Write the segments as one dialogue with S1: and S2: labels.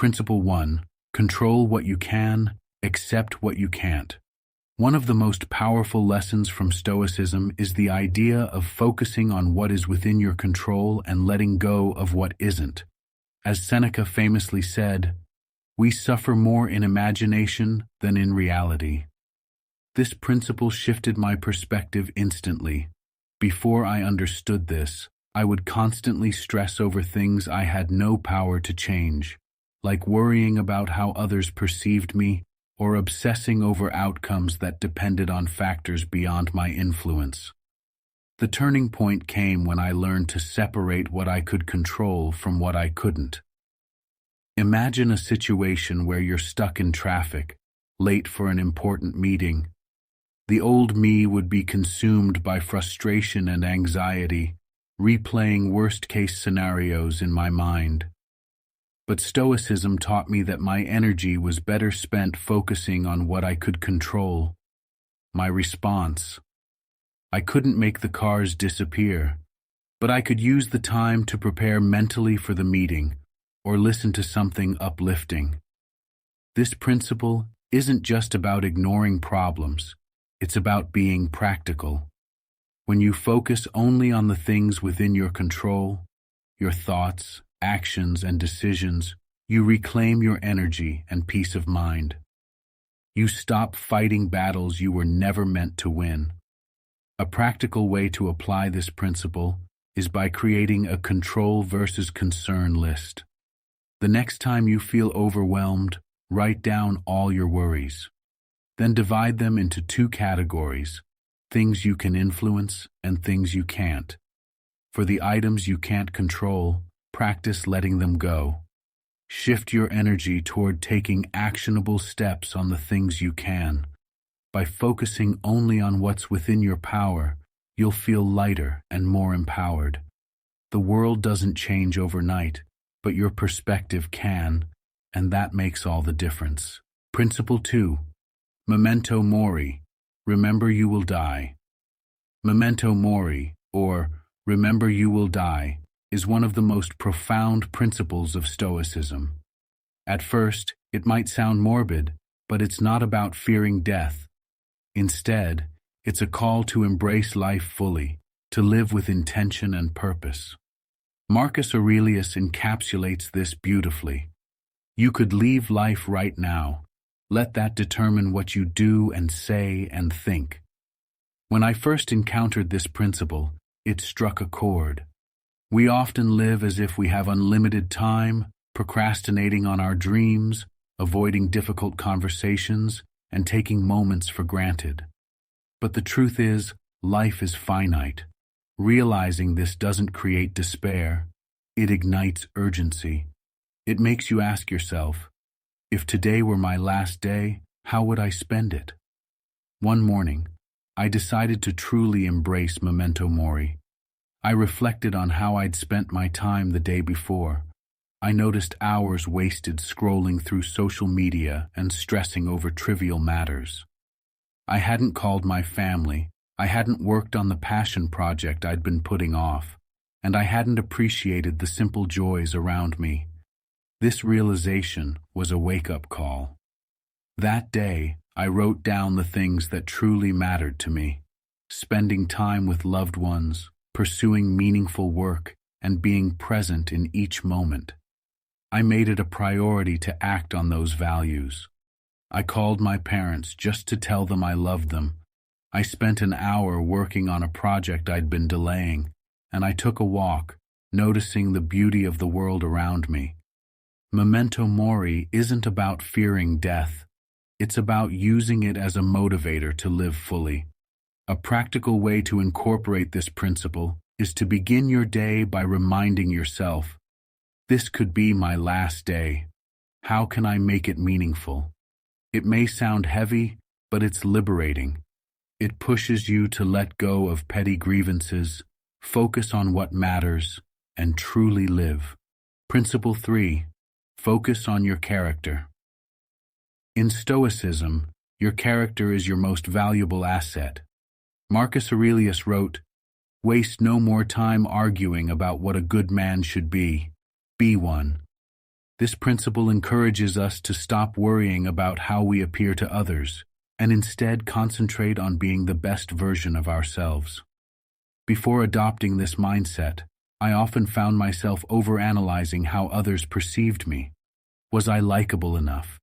S1: Principle 1. Control what you can, accept what you can't. One of the most powerful lessons from Stoicism is the idea of focusing on what is within your control and letting go of what isn't. As Seneca famously said, "We suffer more in imagination than in reality." This principle shifted my perspective instantly. Before I understood this, I would constantly stress over things I had no power to change, like worrying about how others perceived me or obsessing over outcomes that depended on factors beyond my influence. The turning point came when I learned to separate what I could control from what I couldn't. Imagine a situation where you're stuck in traffic, late for an important meeting. The old me would be consumed by frustration and anxiety, replaying worst-case scenarios in my mind. But Stoicism taught me that my energy was better spent focusing on what I could control. My response. I couldn't make the cars disappear, but I could use the time to prepare mentally for the meeting or listen to something uplifting. This principle isn't just about ignoring problems, it's about being practical. When you focus only on the things within your control, your thoughts, actions, and decisions, you reclaim your energy and peace of mind. You stop fighting battles you were never meant to win. A practical way to apply this principle is by creating a control versus concern list. The next time you feel overwhelmed, write down all your worries. Then divide them into two categories: things you can influence and things you can't. For the items you can't control, practice letting them go. Shift your energy toward taking actionable steps on the things you can. By focusing only on what's within your power, you'll feel lighter and more empowered. The world doesn't change overnight, but your perspective can, and that makes all the difference. Principle 2. Memento mori. Remember you will die. Memento mori, or remember you will die, is one of the most profound principles of Stoicism. At first, it might sound morbid, but it's not about fearing death. Instead, it's a call to embrace life fully, to live with intention and purpose. Marcus Aurelius encapsulates this beautifully. You could leave life right now. Let that determine what you do and say and think. When I first encountered this principle, it struck a chord. We often live as if we have unlimited time, procrastinating on our dreams, avoiding difficult conversations, and taking moments for granted. But the truth is, life is finite. Realizing this doesn't create despair, it ignites urgency. It makes you ask yourself, if today were my last day, how would I spend it? One morning, I decided to truly embrace memento mori. I reflected on how I'd spent my time the day before. I noticed hours wasted scrolling through social media and stressing over trivial matters. I hadn't called my family, I hadn't worked on the passion project I'd been putting off, and I hadn't appreciated the simple joys around me. This realization was a wake-up call. That day, I wrote down the things that truly mattered to me: spending time with loved ones, pursuing meaningful work, and being present in each moment. I made it a priority to act on those values. I called my parents just to tell them I loved them. I spent an hour working on a project I'd been delaying, and I took a walk, noticing the beauty of the world around me. Memento mori isn't about fearing death. It's about using it as a motivator to live fully. A practical way to incorporate this principle is to begin your day by reminding yourself, this could be my last day. How can I make it meaningful? It may sound heavy, but it's liberating. It pushes you to let go of petty grievances, focus on what matters, and truly live. Principle 3. Focus on your character. In Stoicism, your character is your most valuable asset. Marcus Aurelius wrote, "Waste no more time arguing about what a good man should be. Be one." This principle encourages us to stop worrying about how we appear to others and instead concentrate on being the best version of ourselves. Before adopting this mindset, I often found myself overanalyzing how others perceived me. Was I likable enough?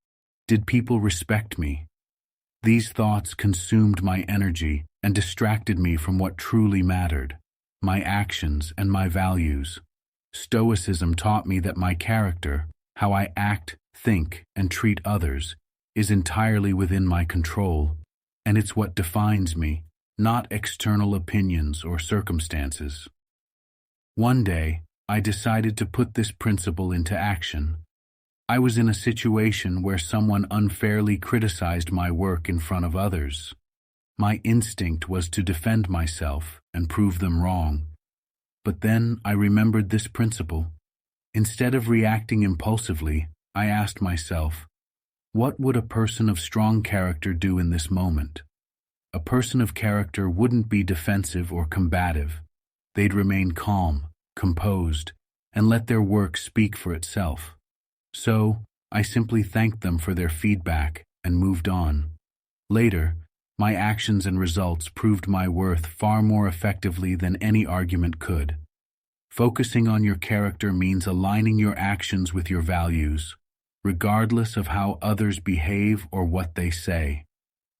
S1: Did people respect me? These thoughts consumed my energy and distracted me from what truly mattered, my actions and my values. Stoicism taught me that my character, how I act, think, and treat others, is entirely within my control, and it's what defines me, not external opinions or circumstances. One day, I decided to put this principle into action. I was in a situation where someone unfairly criticized my work in front of others. My instinct was to defend myself and prove them wrong. But then I remembered this principle. Instead of reacting impulsively, I asked myself, what would a person of strong character do in this moment? A person of character wouldn't be defensive or combative. They'd remain calm, composed, and let their work speak for itself. So, I simply thanked them for their feedback and moved on. Later, my actions and results proved my worth far more effectively than any argument could. Focusing on your character means aligning your actions with your values, regardless of how others behave or what they say.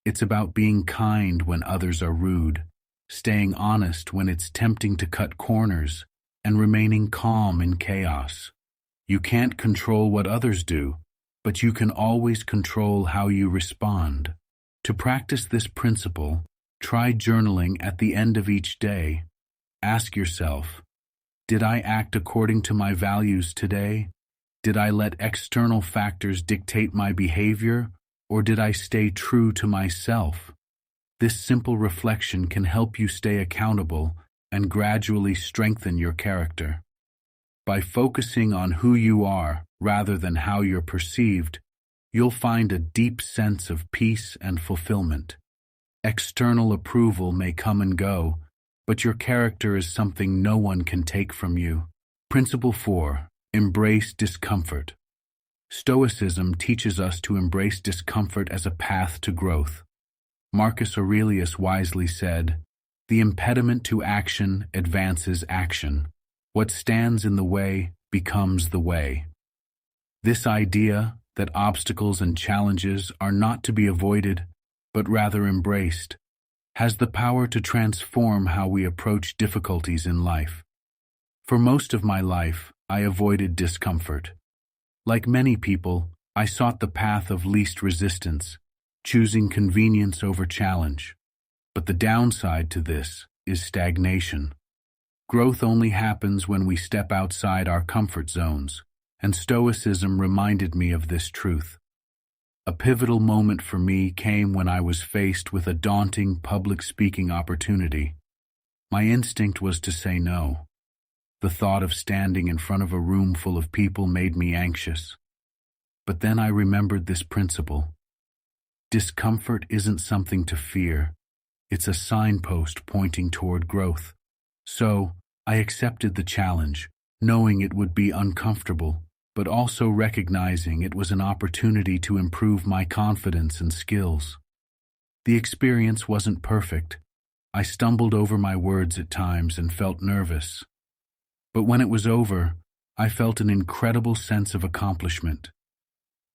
S1: It's about being kind when others are rude, staying honest when it's tempting to cut corners, and remaining calm in chaos. You can't control what others do, but you can always control how you respond. To practice this principle, try journaling at the end of each day. Ask yourself, did I act according to my values today? Did I let external factors dictate my behavior, or did I stay true to myself? This simple reflection can help you stay accountable and gradually strengthen your character. By focusing on who you are rather than how you're perceived, you'll find a deep sense of peace and fulfillment. External approval may come and go, but your character is something no one can take from you. Principle 4. Embrace discomfort. Stoicism teaches us to embrace discomfort as a path to growth. Marcus Aurelius wisely said, "The impediment to action advances action. What stands in the way becomes the way." This idea that obstacles and challenges are not to be avoided, but rather embraced, has the power to transform how we approach difficulties in life. For most of my life, I avoided discomfort. Like many people, I sought the path of least resistance, choosing convenience over challenge. But the downside to this is stagnation. Growth only happens when we step outside our comfort zones, and Stoicism reminded me of this truth. A pivotal moment for me came when I was faced with a daunting public speaking opportunity. My instinct was to say no. The thought of standing in front of a room full of people made me anxious. But then I remembered this principle. Discomfort isn't something to fear. It's a signpost pointing toward growth. So, I accepted the challenge, knowing it would be uncomfortable, but also recognizing it was an opportunity to improve my confidence and skills. The experience wasn't perfect. I stumbled over my words at times and felt nervous. But when it was over, I felt an incredible sense of accomplishment.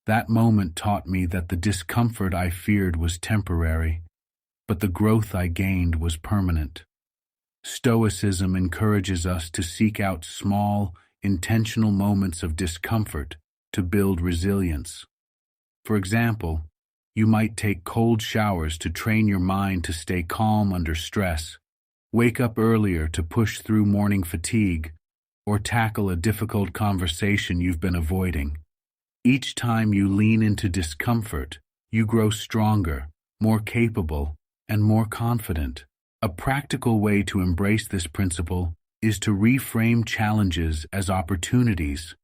S1: That moment taught me that the discomfort I feared was temporary, but the growth I gained was permanent. Stoicism encourages us to seek out small, intentional moments of discomfort to build resilience. For example, you might take cold showers to train your mind to stay calm under stress, wake up earlier to push through morning fatigue, or tackle a difficult conversation you've been avoiding. Each time you lean into discomfort, you grow stronger, more capable, and more confident. A practical way to embrace this principle is to reframe challenges as opportunities.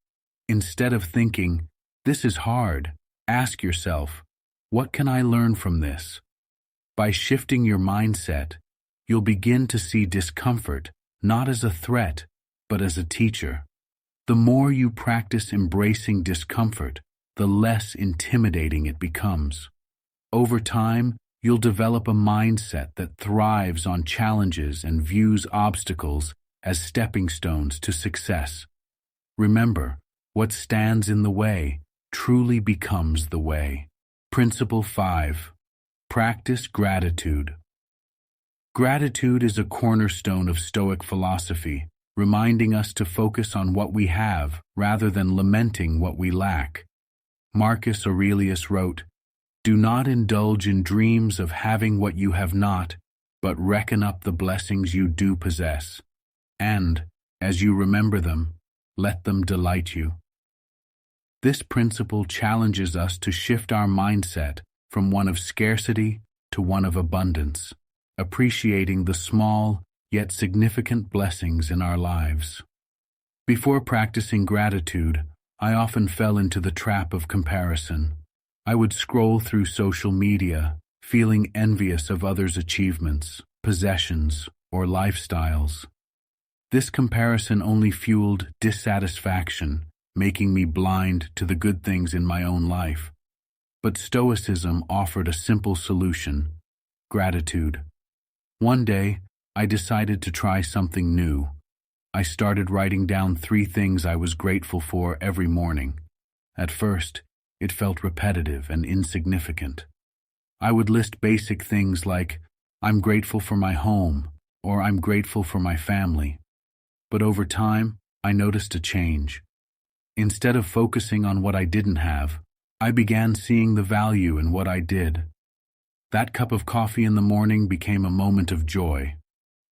S1: Instead of thinking, "This is hard," ask yourself, "What can I learn from this?" By shifting your mindset, you'll begin to see discomfort not as a threat, but as a teacher. The more you practice embracing discomfort, the less intimidating it becomes. Over time, you'll develop a mindset that thrives on challenges and views obstacles as stepping stones to success. Remember, what stands in the way truly becomes the way. Principle 5. Practice gratitude. Gratitude is a cornerstone of Stoic philosophy, reminding us to focus on what we have rather than lamenting what we lack. Marcus Aurelius wrote, "Do not indulge in dreams of having what you have not, but reckon up the blessings you do possess. And, as you remember them, let them delight you." This principle challenges us to shift our mindset from one of scarcity to one of abundance, appreciating the small yet significant blessings in our lives. Before practicing gratitude, I often fell into the trap of comparison. I would scroll through social media, feeling envious of others' achievements, possessions, or lifestyles. This comparison only fueled dissatisfaction, making me blind to the good things in my own life. But Stoicism offered a simple solution: gratitude. One day, I decided to try something new. I started writing down 3 things I was grateful for every morning. At first, it felt repetitive and insignificant. I would list basic things like, "I'm grateful for my home," or "I'm grateful for my family." But over time, I noticed a change. Instead of focusing on what I didn't have, I began seeing the value in what I did. That cup of coffee in the morning became a moment of joy.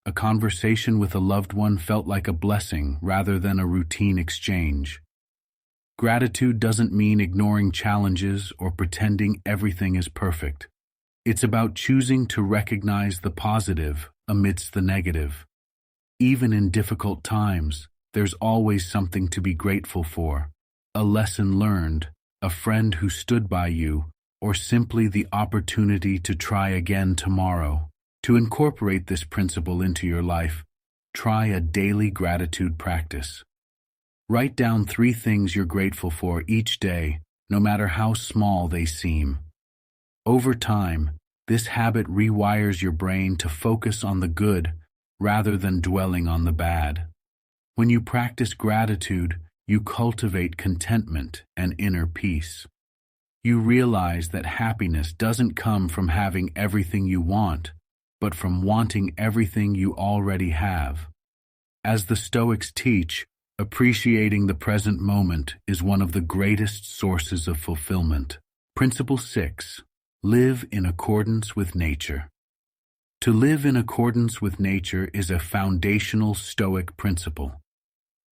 S1: A conversation with a loved one felt like a blessing rather than a routine exchange. Gratitude doesn't mean ignoring challenges or pretending everything is perfect. It's about choosing to recognize the positive amidst the negative. Even in difficult times, there's always something to be grateful for: a lesson learned, a friend who stood by you, or simply the opportunity to try again tomorrow. To incorporate this principle into your life, try a daily gratitude practice. Write down 3 things you're grateful for each day, no matter how small they seem. Over time, this habit rewires your brain to focus on the good rather than dwelling on the bad. When you practice gratitude, you cultivate contentment and inner peace. You realize that happiness doesn't come from having everything you want, but from wanting everything you already have. As the Stoics teach, appreciating the present moment is one of the greatest sources of fulfillment. Principle 6. Live in accordance with nature. To live in accordance with nature is a foundational Stoic principle.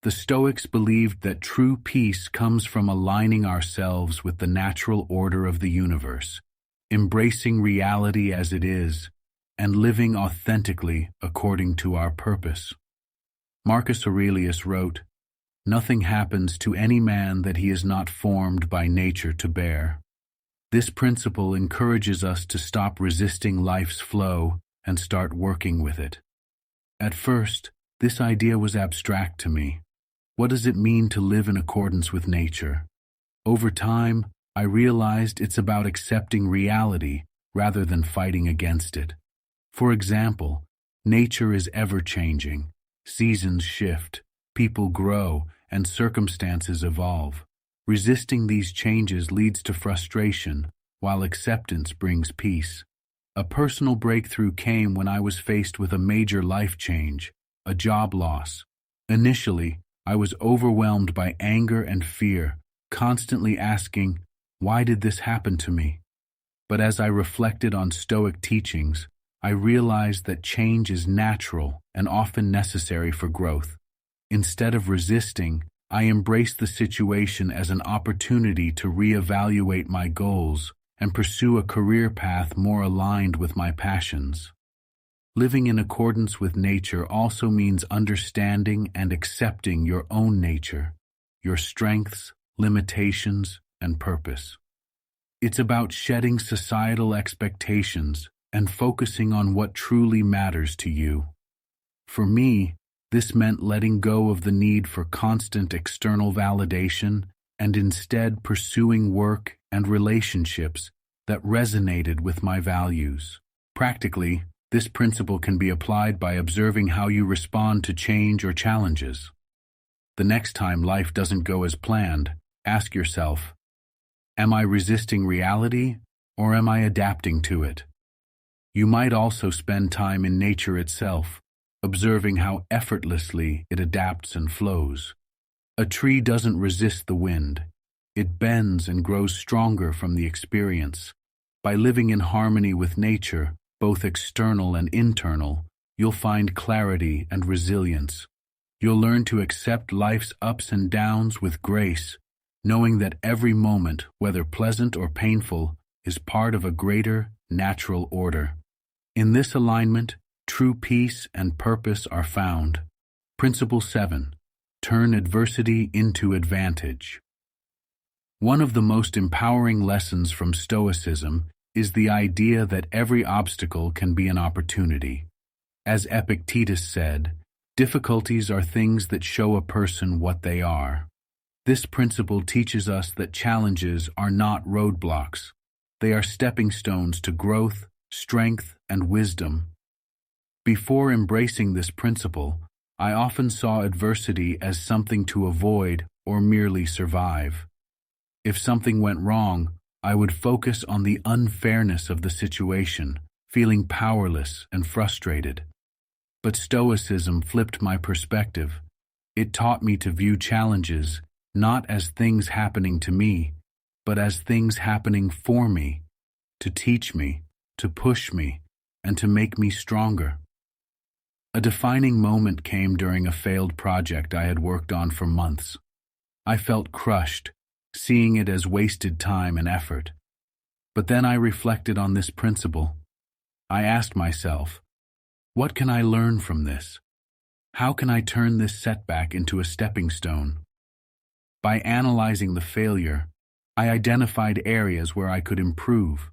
S1: The Stoics believed that true peace comes from aligning ourselves with the natural order of the universe, embracing reality as it is, and living authentically according to our purpose. Marcus Aurelius wrote, "Nothing happens to any man that he is not formed by nature to bear." This principle encourages us to stop resisting life's flow and start working with it. At first, this idea was abstract to me. What does it mean to live in accordance with nature? Over time, I realized it's about accepting reality rather than fighting against it. For example, nature is ever-changing. Seasons shift, people grow, and circumstances evolve. Resisting these changes leads to frustration, while acceptance brings peace. A personal breakthrough came when I was faced with a major life change, a job loss. Initially, I was overwhelmed by anger and fear, constantly asking, "Why did this happen to me?" But as I reflected on Stoic teachings, I realized that change is natural and often necessary for growth. Instead of resisting, I embraced the situation as an opportunity to reevaluate my goals and pursue a career path more aligned with my passions. Living in accordance with nature also means understanding and accepting your own nature, your strengths, limitations, and purpose. It's about shedding societal expectations and focusing on what truly matters to you. For me, This meant letting go of the need for constant external validation and instead pursuing work and relationships that resonated with my values. Practically, this principle can be applied by observing how you respond to change or challenges. The next time life doesn't go as planned, ask yourself, am I resisting reality or am I adapting to it? You might also spend time in nature itself, observing how effortlessly it adapts and flows. A tree doesn't resist the wind. It bends and grows stronger from the experience. By living in harmony with nature, both external and internal, you'll find clarity and resilience. You'll learn to accept life's ups and downs with grace, knowing that every moment, whether pleasant or painful, is part of a greater, natural order. In this alignment, true peace and purpose are found. Principle 7. Turn adversity into advantage. One of the most empowering lessons from Stoicism is the idea that every obstacle can be an opportunity. As Epictetus said, difficulties are things that show a person what they are. This principle teaches us that challenges are not roadblocks. They are stepping stones to growth, strength, and wisdom. Before embracing this principle, I often saw adversity as something to avoid or merely survive. If something went wrong, I would focus on the unfairness of the situation, feeling powerless and frustrated. But Stoicism flipped my perspective. It taught me to view challenges not as things happening to me, but as things happening for me, to teach me, to push me, and to make me stronger. A defining moment came during a failed project I had worked on for months. I felt crushed, seeing it as wasted time and effort. But then I reflected on this principle. I asked myself, what can I learn from this? How can I turn this setback into a stepping stone? By analyzing the failure, I identified areas where I could improve,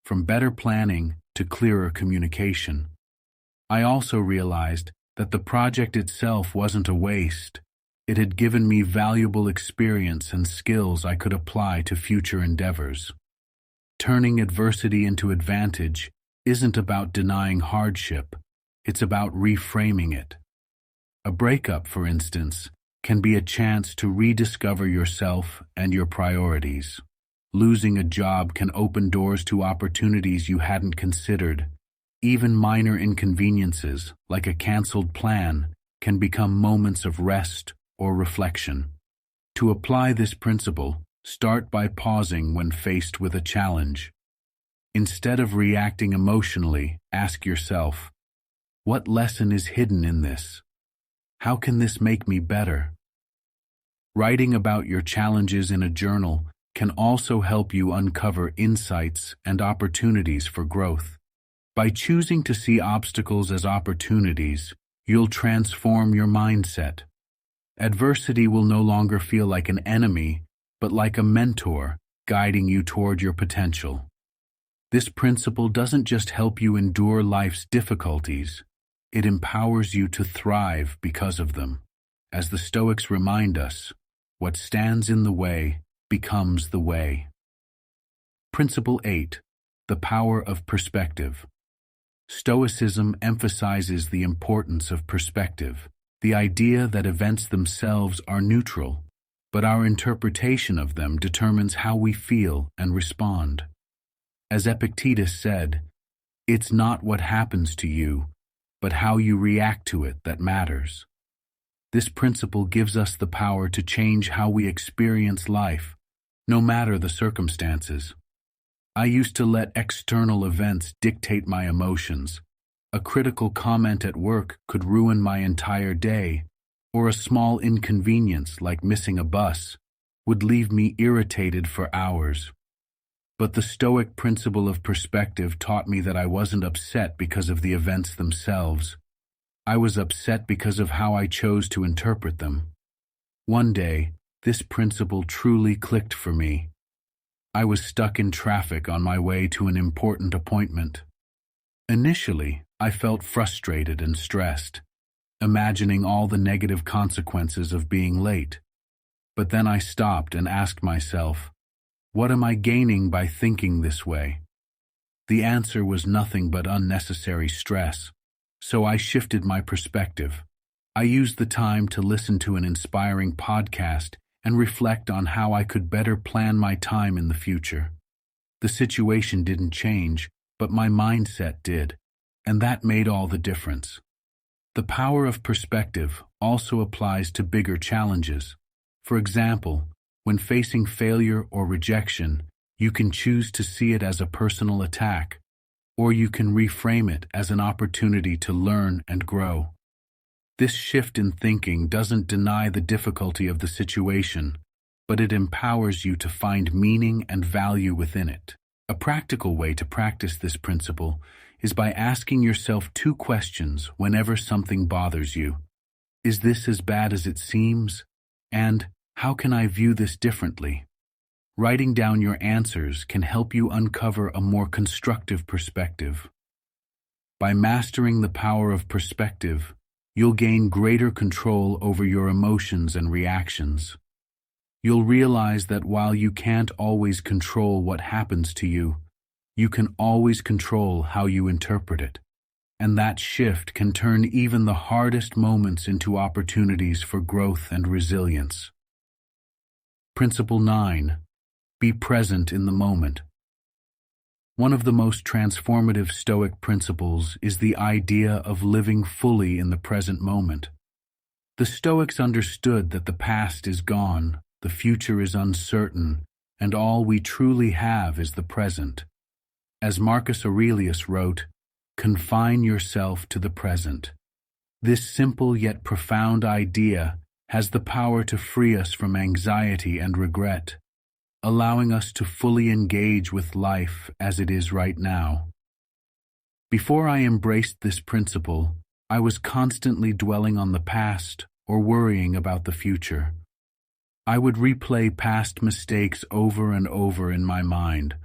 S1: from better planning to clearer communication. I also realized that the project itself wasn't a waste. It had given me valuable experience and skills I could apply to future endeavors. Turning adversity into advantage isn't about denying hardship, it's about reframing it. A breakup, for instance, can be a chance to rediscover yourself and your priorities. Losing a job can open doors to opportunities you hadn't considered. Even minor inconveniences, like a canceled plan, can become moments of rest or reflection. To apply this principle, start by pausing when faced with a challenge. Instead of reacting emotionally, ask yourself, what lesson is hidden in this? How can this make me better? Writing about your challenges in a journal can also help you uncover insights and opportunities for growth. By choosing to see obstacles as opportunities, you'll transform your mindset. Adversity will no longer feel like an enemy, but like a mentor guiding you toward your potential. This principle doesn't just help you endure life's difficulties, it empowers you to thrive because of them. As the Stoics remind us, what stands in the way becomes the way. Principle 8. The power of perspective. Stoicism emphasizes the importance of perspective, the idea that events themselves are neutral, but our interpretation of them determines how we feel and respond. As Epictetus said, it's not what happens to you, but how you react to it that matters. This principle gives us the power to change how we experience life, no matter the circumstances. I used to let external events dictate my emotions. A critical comment at work could ruin my entire day, or a small inconvenience like missing a bus would leave me irritated for hours. But the Stoic principle of perspective taught me that I wasn't upset because of the events themselves. I was upset because of how I chose to interpret them. One day, this principle truly clicked for me. I was stuck in traffic on my way to an important appointment. Initially, I felt frustrated and stressed. imagining all the negative consequences of being late. But then I stopped and asked myself, what am I gaining by thinking this way? The answer was nothing but unnecessary stress, so I shifted my perspective. I used the time to listen to an inspiring podcast and reflect on how I could better plan my time in the future. The situation didn't change, but my mindset did, and that made all the difference. The power of perspective also applies to bigger challenges. For example, when facing failure or rejection, you can choose to see it as a personal attack, or you can reframe it as an opportunity to learn and grow. This shift in thinking doesn't deny the difficulty of the situation, but it empowers you to find meaning and value within it. A practical way to practice this principle is by asking yourself 2 questions whenever something bothers you. Is this as bad as it seems? And how can I view this differently? Writing down your answers can help you uncover a more constructive perspective. By mastering the power of perspective, you'll gain greater control over your emotions and reactions. You'll realize that while you can't always control what happens to you, you can always control how you interpret it. And that shift can turn even the hardest moments into opportunities for growth and resilience. Principle 9. Be present in the moment. One of the most transformative Stoic principles is the idea of living fully in the present moment. The Stoics understood that the past is gone, the future is uncertain, and all we truly have is the present. As Marcus Aurelius wrote, "Confine yourself to the present." This simple yet profound idea has the power to free us from anxiety and regret, allowing us to fully engage with life as it is right now. Before I embraced this principle, I was constantly dwelling on the past or worrying about the future. I would replay past mistakes over and over in my mind,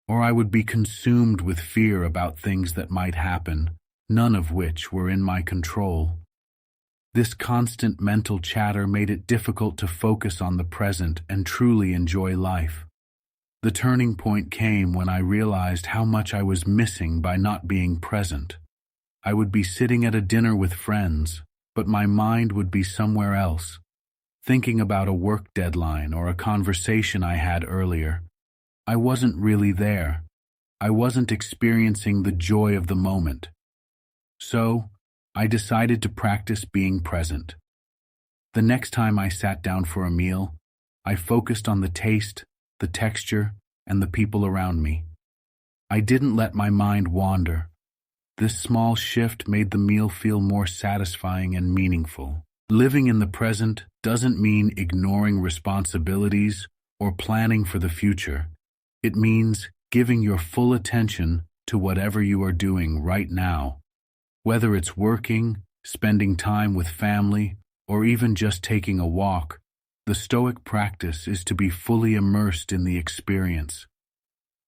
S1: or I would be consumed with fear about things that might happen, none of which were in my control. This constant mental chatter made it difficult to focus on the present and truly enjoy life. The turning point came when I realized how much I was missing by not being present. I would be sitting at a dinner with friends, but my mind would be somewhere else, thinking about a work deadline or a conversation I had earlier. I wasn't really there. I wasn't experiencing the joy of the moment. So, I decided to practice being present. The next time I sat down for a meal, I focused on the taste, the texture, and the people around me. I didn't let my mind wander. This small shift made the meal feel more satisfying and meaningful. Living in the present doesn't mean ignoring responsibilities or planning for the future. It means giving your full attention to whatever you are doing right now. Whether it's working, spending time with family, or even just taking a walk, the Stoic practice is to be fully immersed in the experience.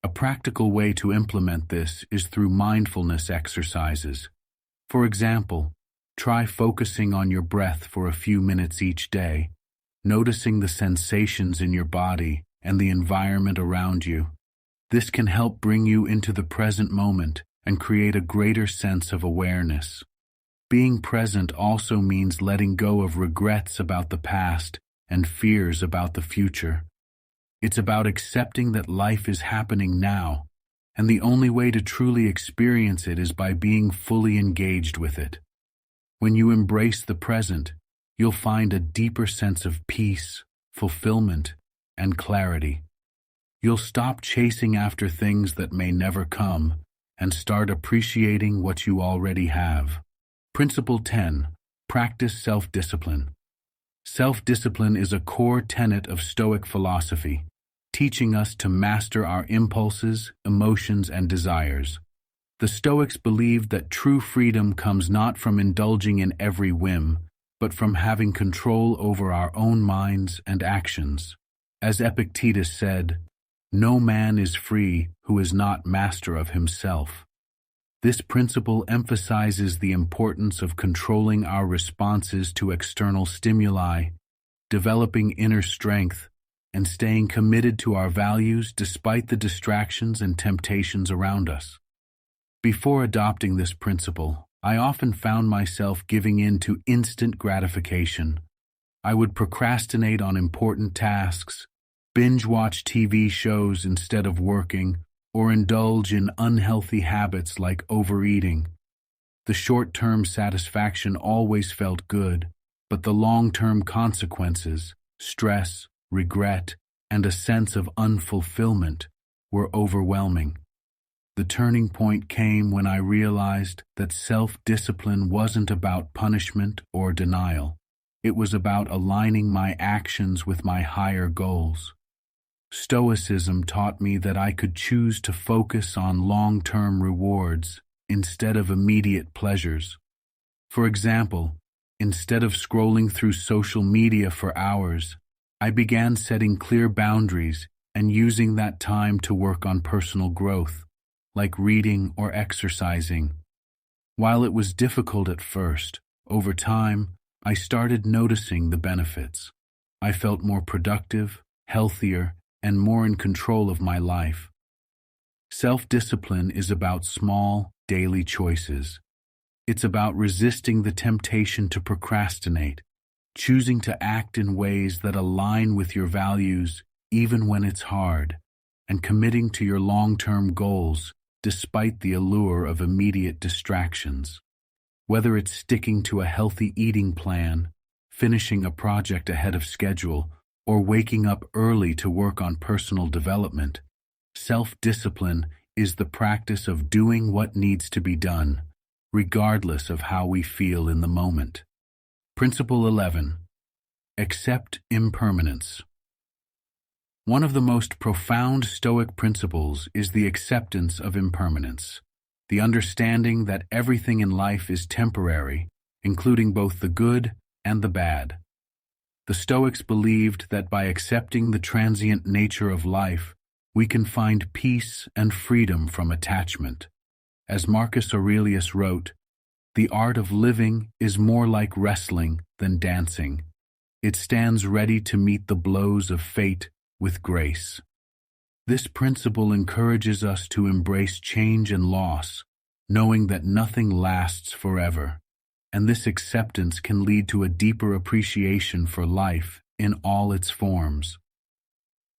S1: A practical way to implement this is through mindfulness exercises. For example, try focusing on your breath for a few minutes each day, noticing the sensations in your body and the environment around you. This can help bring you into the present moment and create a greater sense of awareness. Being present also means letting go of regrets about the past and fears about the future. It's about accepting that life is happening now, and the only way to truly experience it is by being fully engaged with it. When you embrace the present, you'll find a deeper sense of peace, fulfillment, and clarity. You'll stop chasing after things that may never come and start appreciating what you already have. Principle 10. Practice self-discipline. Self-discipline is a core tenet of Stoic philosophy, teaching us to master our impulses, emotions, and desires. The Stoics believed that true freedom comes not from indulging in every whim, but from having control over our own minds and actions. As Epictetus said, "No man is free who is not master of himself." This principle emphasizes the importance of controlling our responses to external stimuli, developing inner strength, and staying committed to our values despite the distractions and temptations around us. Before adopting this principle, I often found myself giving in to instant gratification. I would procrastinate on important tasks, binge-watch TV shows instead of working, or indulge in unhealthy habits like overeating. The short-term satisfaction always felt good, but the long-term consequences, stress, regret, and a sense of unfulfillment, were overwhelming. The turning point came when I realized that self-discipline wasn't about punishment or denial. It was about aligning my actions with my higher goals. Stoicism taught me that I could choose to focus on long-term rewards instead of immediate pleasures. For example, instead of scrolling through social media for hours, I began setting clear boundaries and using that time to work on personal growth, like reading or exercising. While it was difficult at first, over time, I started noticing the benefits. I felt more productive, healthier, and more in control of my life. Self-discipline is about small, daily choices. It's about resisting the temptation to procrastinate, choosing to act in ways that align with your values even when it's hard, and committing to your long-term goals despite the allure of immediate distractions. Whether it's sticking to a healthy eating plan, finishing a project ahead of schedule, or waking up early to work on personal development, self-discipline is the practice of doing what needs to be done, regardless of how we feel in the moment. Principle 11. Accept impermanence. One of the most profound Stoic principles is the acceptance of impermanence, the understanding that everything in life is temporary, including both the good and the bad. The Stoics believed that by accepting the transient nature of life, we can find peace and freedom from attachment. As Marcus Aurelius wrote, "The art of living is more like wrestling than dancing. It stands ready to meet the blows of fate with grace." This principle encourages us to embrace change and loss, knowing that nothing lasts forever, and this acceptance can lead to a deeper appreciation for life in all its forms.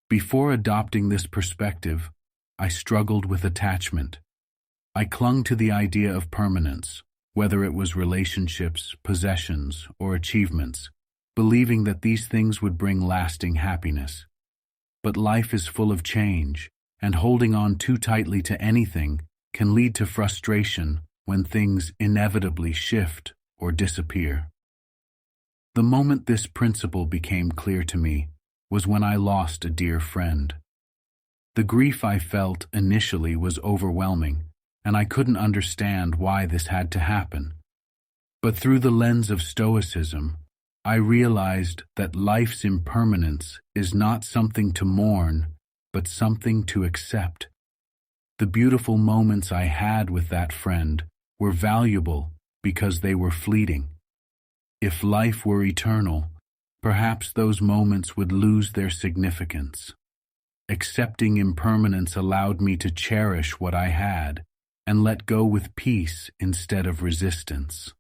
S1: Before adopting this perspective, I struggled with attachment. I clung to the idea of permanence, whether it was relationships, possessions, or achievements, believing that these things would bring lasting happiness. But life is full of change, and holding on too tightly to anything can lead to frustration when things inevitably shift or disappear. The moment this principle became clear to me was when I lost a dear friend. The grief I felt initially was overwhelming, and I couldn't understand why this had to happen. But through the lens of Stoicism, I realized that life's impermanence is not something to mourn, but something to accept. The beautiful moments I had with that friend were valuable because they were fleeting. If life were eternal, perhaps those moments would lose their significance. Accepting impermanence allowed me to cherish what I had and let go with peace instead of resistance.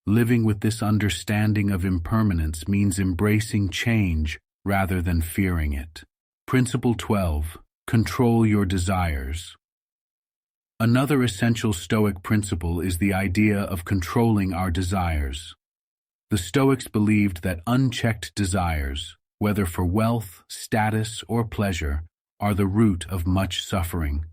S1: Living with this understanding of impermanence means embracing change rather than fearing it. Principle 12. Control your desires. Another essential Stoic principle is the idea of controlling our desires. The Stoics believed that unchecked desires, whether for wealth, status, or pleasure, are the root of much suffering.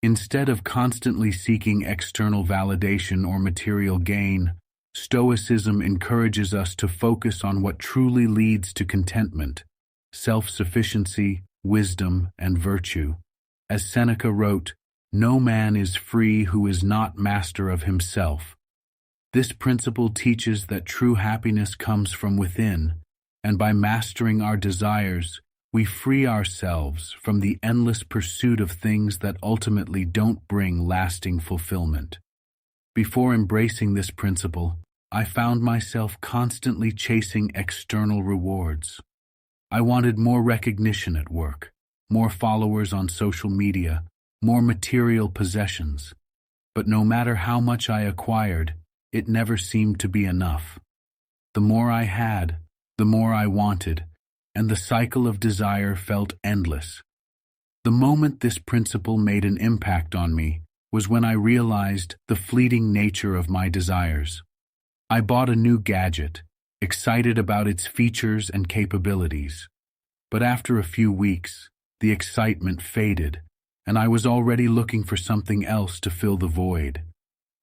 S1: Instead of constantly seeking external validation or material gain, Stoicism encourages us to focus on what truly leads to contentment, self-sufficiency, wisdom, and virtue. As Seneca wrote, "No man is free who is not master of himself." This principle teaches that true happiness comes from within, and by mastering our desires, We free ourselves from the endless pursuit of things that ultimately don't bring lasting fulfillment. Before embracing this principle, I found myself constantly chasing external rewards. I wanted more recognition at work, more followers on social media, more material possessions. But no matter how much I acquired, it never seemed to be enough. The more I had, the more I wanted, and the cycle of desire felt endless. The moment this principle made an impact on me was when I realized the fleeting nature of my desires. I bought a new gadget, excited about its features and capabilities. But after a few weeks, the excitement faded, and I was already looking for something else to fill the void.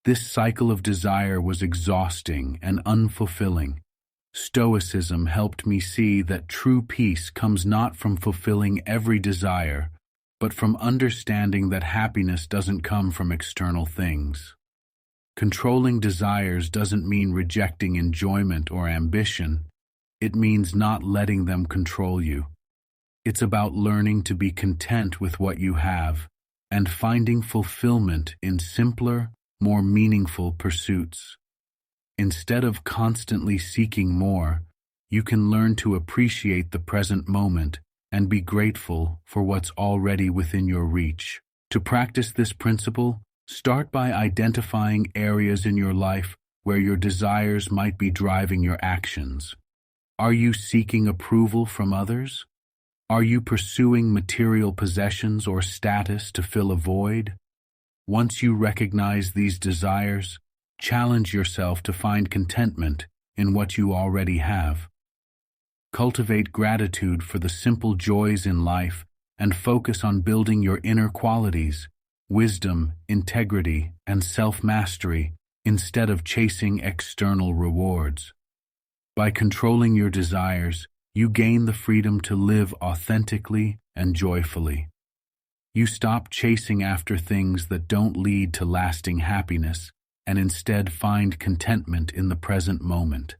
S1: This cycle of desire was exhausting and unfulfilling. Stoicism helped me see that true peace comes not from fulfilling every desire, but from understanding that happiness doesn't come from external things. Controlling desires doesn't mean rejecting enjoyment or ambition. It means not letting them control you. It's about learning to be content with what you have and finding fulfillment in simpler, more meaningful pursuits. Instead of constantly seeking more, you can learn to appreciate the present moment and be grateful for what's already within your reach. To practice this principle, start by identifying areas in your life where your desires might be driving your actions. Are you seeking approval from others? Are you pursuing material possessions or status to fill a void? Once you recognize these desires, challenge yourself to find contentment in what you already have. Cultivate gratitude for the simple joys in life and focus on building your inner qualities, wisdom, integrity, and self-mastery instead of chasing external rewards. By controlling your desires, you gain the freedom to live authentically and joyfully. You stop chasing after things that don't lead to lasting happiness and instead find contentment in the present moment.